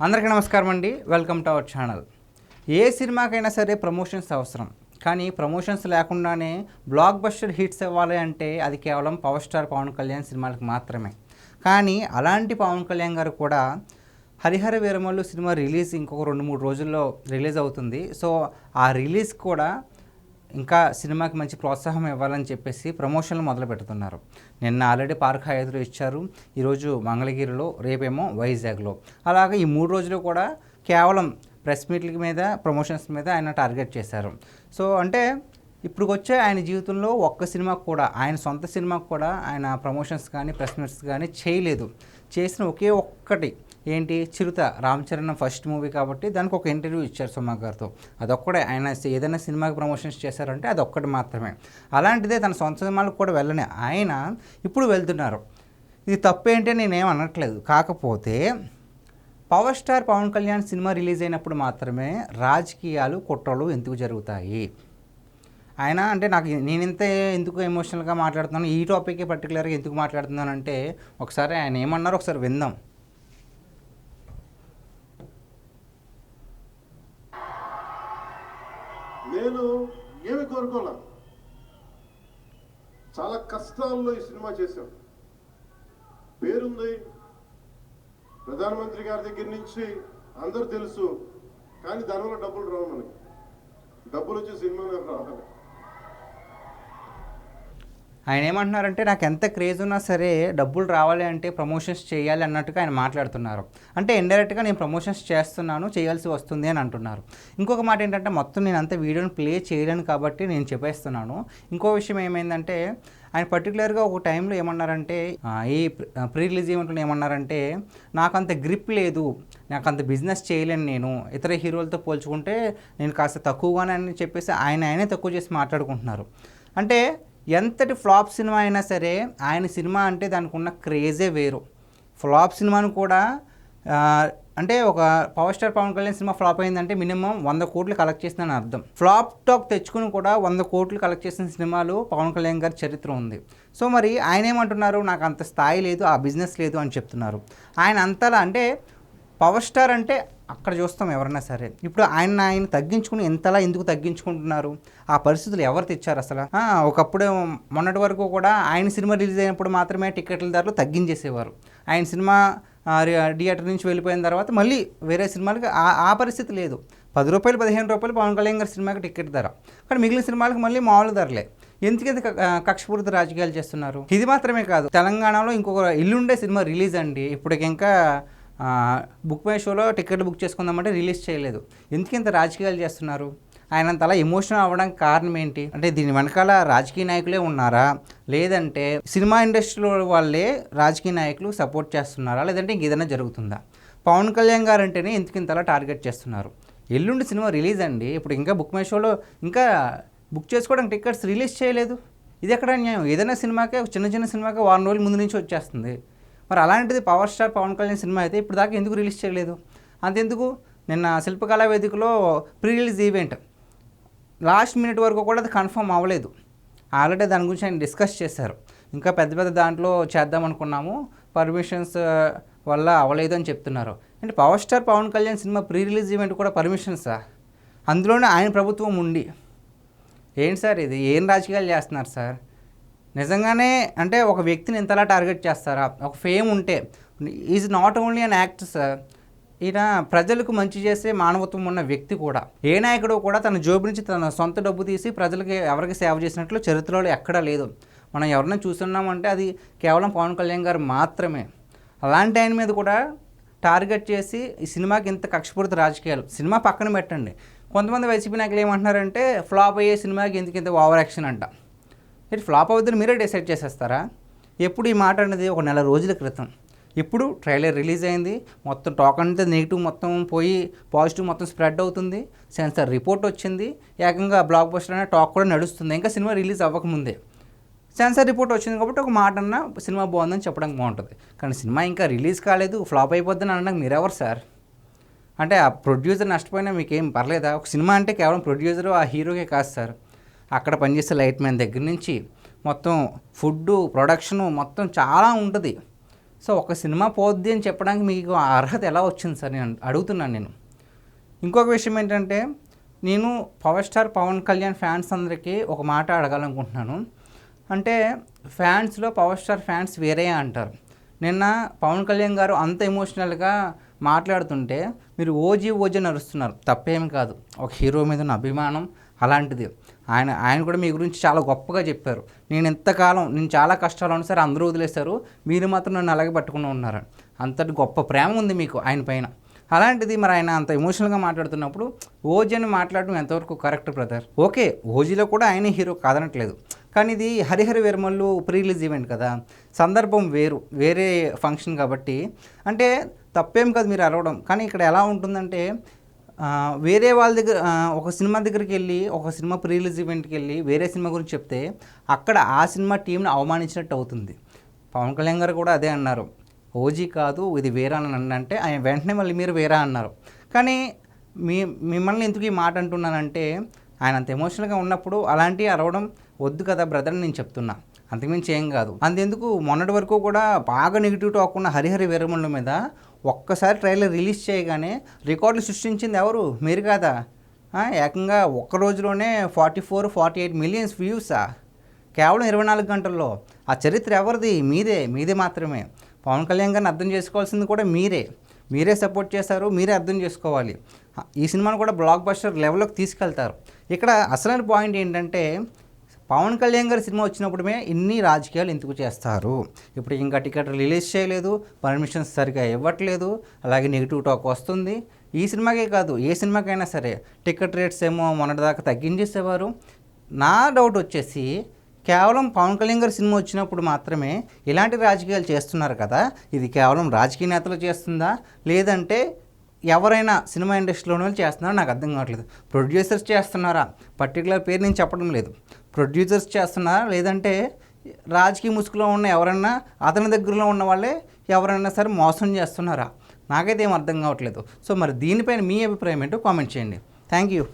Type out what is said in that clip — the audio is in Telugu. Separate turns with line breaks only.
అందరికీ నమస్కారం అండి. Welcome to our channel. ఏ సినిమాకైనా సరే ప్రమోషన్స్ అవసరం. కానీ ప్రమోషన్స్ లేకుండానే బ్లాక్ బస్టర్ హిట్స్ ఇవ్వాలి అంటే అది కేవలం పవర్ స్టార్ పవన్ కళ్యాణ్ సినిమాలకు మాత్రమే. కానీ అలాంటి పవన్ కళ్యాణ్ గారు కూడా హరిహర వీరమల్లు సినిమా రిలీజ్ ఇంకొక 2-3 రోజుల్లో రిలీజ్ అవుతుంది. సో ఆ రిలీజ్ కూడా ఇంకా సినిమాకి మంచి ప్రోత్సాహం ఇవ్వాలని చెప్పేసి ప్రమోషన్లు మొదలు పెడుతున్నారు. నిన్న ఆల్రెడీ పార్క్ హయాత్లో ఇచ్చారు, ఈరోజు మంగళగిరిలో, రేపేమో వైజాగ్లో. అలాగే ఈ 3 రోజులు కూడా కేవలం ప్రెస్ మీట్ల మీద, ప్రమోషన్స్ మీద ఆయన టార్గెట్ చేశారు. సో అంటే ఇప్పుడు వచ్చే ఆయన జీవితంలో ఒక్క సినిమాకు కూడా, ఆయన సొంత సినిమాకు కూడా ఆయన ప్రమోషన్స్ కానీ ప్రెస్ మీట్స్ కానీ చేయలేదు. చేసిన ఒకే ఒక్కటి ఏంటి, చిరుత రామ్ చరణ్ ఫస్ట్ మూవీ కాబట్టి దానికి ఒక ఇంటర్వ్యూ ఇచ్చారు సుమా గారితో. అదొక్కడే ఆయన ఏదైనా సినిమాకి ప్రమోషన్స్ చేశారంటే అదొక్కటి మాత్రమే. అలాంటిదే తన సొంత సినిమాలకు కూడా వెళ్ళని ఆయన ఇప్పుడు వెళ్తున్నారు. ఇది తప్పేంటి నేనేం అనట్లేదు. కాకపోతే power star Pawan Kalyan cinema release అయినప్పుడు మాత్రమే రాజకీయాలు, కుట్రలు ఎందుకు జరుగుతాయి? ఆయన అంటే నేను ఇంత ఎందుకు ఎమోషనల్గా మాట్లాడుతున్నాను, ఈ టాపిక్ పర్టికులర్గా ఎందుకు మాట్లాడుతున్నానంటే ఒకసారి ఆయన ఏమన్నారో ఒకసారి విందాం.
నేను ఏమి కోరుకోలే, చాలా కష్టాల్లో ఈ సినిమా చేశాం. పేరుంది, ప్రధానమంత్రి గారి దగ్గర నుంచి అందరూ తెలుసు. కానీ దానివల్ల డబ్బులు రావు, మనకి డబ్బులు వచ్చే సినిమా రావాలి.
ఆయన ఏమంటున్నారంటే నాకు ఎంత క్రేజ్ ఉన్నా సరే డబ్బులు రావాలి అంటే ప్రమోషన్స్ చేయాలి అన్నట్టుగా ఆయన మాట్లాడుతున్నారు. అంటే ఇండైరెక్ట్గా నేను ప్రమోషన్స్ చేస్తున్నాను, చేయాల్సి వస్తుంది అని అంటున్నారు. ఇంకొక మాట ఏంటంటే మొత్తం నేను అంత వీడియోని ప్లే చేయలేను కాబట్టి నేను చెప్పేస్తున్నాను. ఇంకో విషయం ఏమైందంటే ఆయన పర్టికులర్గా ఒక టైంలో ఏమన్నారంటే, ఈ ప్రీ రిలీజ్ ఈవెంట్లో ఏమన్నారంటే నాకు అంత గ్రిప్ లేదు, నాకు అంత బిజినెస్ చేయలేను, నేను ఇతర హీరోలతో పోల్చుకుంటే నేను కాస్త తక్కువగానే అని చెప్పేసి ఆయనే తక్కువ చేసి మాట్లాడుకుంటున్నారు. అంటే ఎంతటి ఫ్లాప్ సినిమా అయినా సరే ఆయన సినిమా అంటే దానికి ఉన్న క్రేజే వేరు. ఫ్లాప్ సినిమాను కూడా అంటే ఒక power star Pawan Kalyan cinema flop అయిందంటే మినిమం 100 కోట్లు కలెక్ట్ చేసిందని అర్థం. ఫ్లాప్ టాక్ తెచ్చుకుని కూడా 100 కోట్లు కలెక్ట్ చేసిన సినిమాలు పవన్ కళ్యాణ్ గారి చరిత్ర ఉంది. సో మరి ఆయన ఏమంటున్నారు, నాకు అంత స్థాయి లేదు, ఆ బిజినెస్ లేదు అని చెప్తున్నారు. ఆయన అంతలా అంటే పవర్ స్టార్ అంటే అక్కడ చూస్తాం ఎవరైనా సరే. ఇప్పుడు ఆయన తగ్గించుకుని ఎంతలా ఎందుకు తగ్గించుకుంటున్నారు? ఆ పరిస్థితులు ఎవరు తెచ్చారు అసలు? ఒకప్పుడు మొన్నటి వరకు కూడా ఆయన సినిమా రిలీజ్ అయినప్పుడు మాత్రమే టికెట్ల ధరలు తగ్గించేసేవారు. ఆయన సినిమా థియేటర్ నుంచి వెళ్ళిపోయిన తర్వాత మళ్ళీ వేరే సినిమాలకి ఆ పరిస్థితి లేదు. 10 రూపాయలు 15 రూపాయలు పవన్ కళ్యాణ్ గారి సినిమాకి టికెట్ ధర, కానీ మిగిలిన సినిమాలకు మళ్ళీ మామూలు ధరలే. ఎందుకంత కక్షపూరిత రాజకీయాలు చేస్తున్నారు? ఇది మాత్రమే కాదు, తెలంగాణలో ఇంకొక ఇల్లుండే సినిమా రిలీజ్ అండి, ఇప్పటికి ఇంకా బుక్ మై షోలో టికెట్లు బుక్ చేసుకుందామంటే రిలీజ్ చేయలేదు. ఎందుకు ఇంత రాజకీయాలు చేస్తున్నారు? ఆయన అంత అలా ఎమోషనల్ అవ్వడానికి కారణం ఏంటి? అంటే దీని వెనకాల రాజకీయ నాయకులే ఉన్నారా, లేదంటే సినిమా ఇండస్ట్రీలో వాళ్ళే రాజకీయ నాయకులు సపోర్ట్ చేస్తున్నారా, లేదంటే ఇంకేదైనా జరుగుతుందా? పవన్ కళ్యాణ్ గారు అంటేనే ఎందుకు ఇంతలా టార్గెట్ చేస్తున్నారు? ఎల్లుండి సినిమా రిలీజ్ అండి, ఇప్పుడు ఇంకా బుక్ మై షోలో ఇంకా బుక్ చేసుకోవడానికి టికెట్స్ రిలీజ్ చేయలేదు. ఇది ఎక్కడ న్యాయం? ఏదైనా సినిమాకే, చిన్న సినిమాకే 1 రోజుల ముందు నుంచి వచ్చేస్తుంది. మరి అలాంటిది power star Pawan Kalyan cinema అయితే ఇప్పుడు దాకా ఎందుకు రిలీజ్ చేయలేదు? అంతెందుకు, నిన్న శిల్పకళా వేదికలో pre release event last minute వరకు కూడా అది కన్ఫర్మ్ అవ్వలేదు. ఆల్రెడీ దాని గురించి ఆయన డిస్కస్ చేశారు. ఇంకా పెద్ద దాంట్లో చేద్దాం అనుకున్నాము, పర్మిషన్స్ వల్ల అవ్వలేదు అని చెప్తున్నారు. అంటే power star Pawan Kalyan cinema pre release event కూడా పర్మిషన్సా? అందులోనే ఆయన ప్రభుత్వం ఉండి ఏంటి సార్ ఇది? ఏం రాజకీయాలు చేస్తున్నారు సార్? నిజంగానే అంటే ఒక వ్యక్తిని ఎంతలా టార్గెట్ చేస్తారా? ఒక ఫేమ్ ఉంటే is not only an actor sir, ఈయన ప్రజలకు మంచి చేసే మానవత్వం ఉన్న వ్యక్తి కూడా. ఏ నాయకుడు కూడా తన జోబు నుంచి తన సొంత డబ్బు తీసి ప్రజలకి ఎవరికి సేవ చేసినట్లు చరిత్రలో ఎక్కడా లేదు. మనం ఎవరైనా చూస్తున్నామంటే అది కేవలం పవన్ కళ్యాణ్ గారు మాత్రమే. అలాంటి ఆయన మీద కూడా టార్గెట్ చేసి ఈ సినిమాకి ఇంత కక్షపూరిత రాజకీయాలు. సినిమా పక్కన పెట్టండి, కొంతమంది వైసీపీ నాయకులు ఏమంటున్నారంటే ఫ్లాప్ అయ్యే సినిమాకి ఇంత ఓవర్ యాక్షన్ అంట. ఇటు ఫ్లాప్ అవుతుందని మీరే డిసైడ్ చేసేస్తారా? ఎప్పుడు ఈ మాట అనేది ఒక నెల రోజుల క్రితం. ఇప్పుడు ట్రైలర్ రిలీజ్ అయింది, మొత్తం టాక్ అంతా నెగిటివ్ మొత్తం పోయి పాజిటివ్ మొత్తం స్ప్రెడ్ అవుతుంది. సెన్సార్ రిపోర్ట్ వచ్చింది, ఏకంగా బ్లాక్ బస్టర్ అనే టాక్ కూడా నడుస్తుంది. ఇంకా సినిమా రిలీజ్ అవ్వకముందే సెన్సార్ రిపోర్ట్ వచ్చింది కాబట్టి ఒక మాట అన్నా సినిమా బాగుందని చెప్పడానికి బాగుంటుంది. కానీ సినిమా ఇంకా రిలీజ్ కాలేదు, ఫ్లాప్ అయిపోద్దని అనడానికి మీరెవరు సార్? అంటే ఆ ప్రొడ్యూసర్ నష్టపోయినా మీకేం పర్లేదా? ఒక సినిమా అంటే కేవలం ప్రొడ్యూసరు ఆ హీరోకే కాదు సార్, అక్కడ పనిచేసే లైట్ మ్యాన్ దగ్గర నుంచి మొత్తం ఫుడ్డు, ప్రొడక్షను మొత్తం చాలా ఉంటుంది. సో ఒక సినిమా పోద్ది అని చెప్పడానికి మీకు ఆ అర్హత ఎలా వచ్చింది సార్ నేను అడుగుతున్నాను నేను. ఇంకొక విషయం ఏంటంటే నేను power star Pawan Kalyan fans అందరికీ ఒక మాట అడగాలనుకుంటున్నాను. అంటే ఫ్యాన్స్లో పవర్ స్టార్ ఫ్యాన్స్ వేరే అంటారు. నిన్న పవన్ కళ్యాణ్ గారు అంత ఎమోషనల్గా మాట్లాడుతుంటే మీరు ఓజీ నడుస్తున్నారు, తప్పేమి కాదు. ఒక హీరో మీద ఉన్న అభిమానం అలాంటిది. ఆయన కూడా మీ గురించి చాలా గొప్పగా చెప్పారు. నేను చాలా కష్టాలు ఉన్నా సరే అందరూ వదిలేస్తారు, మీరు మాత్రం నన్ను అలాగే పట్టుకుని ఉన్నారు. అంతటి గొప్ప ప్రేమ ఉంది మీకు ఆయన పైన. అలాంటిది మరి ఆయన అంత ఎమోషనల్గా మాట్లాడుతున్నప్పుడు ఓజీ అని మాట్లాడడం ఎంతవరకు కరెక్ట్ బ్రదర్? ఓకే, ఓజీలో కూడా ఆయనే హీరో కాదనట్లేదు, కానీ ఇది Harihara Veeramallu pre release event కదా, సందర్భం వేరే ఫంక్షన్ కాబట్టి అంటే తప్పేం కాదు మీరు అరవడం. కానీ ఇక్కడ ఎలా ఉంటుందంటే వేరే వాళ్ళ దగ్గర ఒక సినిమా దగ్గరికి వెళ్ళి ఒక సినిమా ప్రీ రిలీజ్ ఈవెంట్కి వెళ్ళి వేరే సినిమా గురించి చెప్తే అక్కడ ఆ సినిమా టీంని అవమానించినట్టు అవుతుంది. పవన్ కళ్యాణ్ గారు కూడా అదే అన్నారు, ఓజీ కాదు ఇది వేరే అని అంటే ఆయన వెంటనే మళ్ళీ మీరు వేరే అన్నారు. కానీ మిమ్మల్ని ఎందుకు ఈ మాట అంటున్నానంటే ఆయన అంత ఎమోషనల్గా ఉన్నప్పుడు అలాంటివి అరవడం వద్దు కదా బ్రదర్ అని నేను చెప్తున్నా, అంతకుమించి ఏం కాదు. అంతెందుకు మొన్నటి వరకు కూడా బాగా నెగిటివ్ టాక్ ఉన్న హరిహర వీరమల్లు మీద ఒక్కసారి ట్రైలర్ రిలీజ్ చేయగానే రికార్డులు సృష్టించింది ఎవరు? మీరు కాదా? ఏకంగా ఒక్క రోజులోనే 44-48 మిలియన్స్ వ్యూసా కేవలం 24 గంటల్లో. ఆ చరిత్ర ఎవరిది? మీదే మాత్రమే. పవన్ కళ్యాణ్ గారిని అర్థం చేసుకోవాల్సింది కూడా మీరే సపోర్ట్ చేశారు, మీరే అర్థం చేసుకోవాలి. ఈ సినిమాను కూడా బ్లాక్ బస్టర్ లెవెల్లోకి తీసుకెళ్తారు. ఇక్కడ అసలైన పాయింట్ ఏంటంటే పవన్ కళ్యాణ్ గారి సినిమా వచ్చినప్పుడే ఇన్ని రాజకీయాలు ఎందుకు చేస్తారు? ఇప్పుడు ఇంకా టికెట్ రిలీజ్ చేయలేదు, పర్మిషన్స్ సరిగా ఇవ్వట్లేదు, అలాగే నెగిటివ్ టాక్ వస్తుంది. ఈ సినిమాకే కాదు ఏ సినిమాకైనా సరే టికెట్ రేట్స్ ఏమో మొన్నటిదాకా తగ్గించేసేవారు. నా డౌట్ వచ్చేసి కేవలం పవన్ కళ్యాణ్ గారి సినిమా వచ్చినప్పుడు మాత్రమే ఇలాంటి రాజకీయాలు చేస్తున్నారు కదా, ఇది కేవలం రాజకీయ నేతలు చేస్తుందా లేదంటే ఎవరైనా సినిమా ఇండస్ట్రీలోనే చేస్తున్నారో నాకు అర్థం కావట్లేదు. ప్రొడ్యూసర్స్ చేస్తున్నారా? పర్టికులర్ పేరు నేను చెప్పడం లేదు. ప్రొడ్యూసర్స్ చేస్తున్నారా లేదంటే రాజకీయ ముసుగులో ఉన్న ఎవరైనా అతని దగ్గరలో ఉన్న వాళ్ళే ఎవరైనా సరే మోసం చేస్తున్నారా? నాకైతే ఏం అర్థం కావట్లేదు. సో మరి దీనిపైన మీ అభిప్రాయం ఏంటో కామెంట్ చేయండి. Thank you.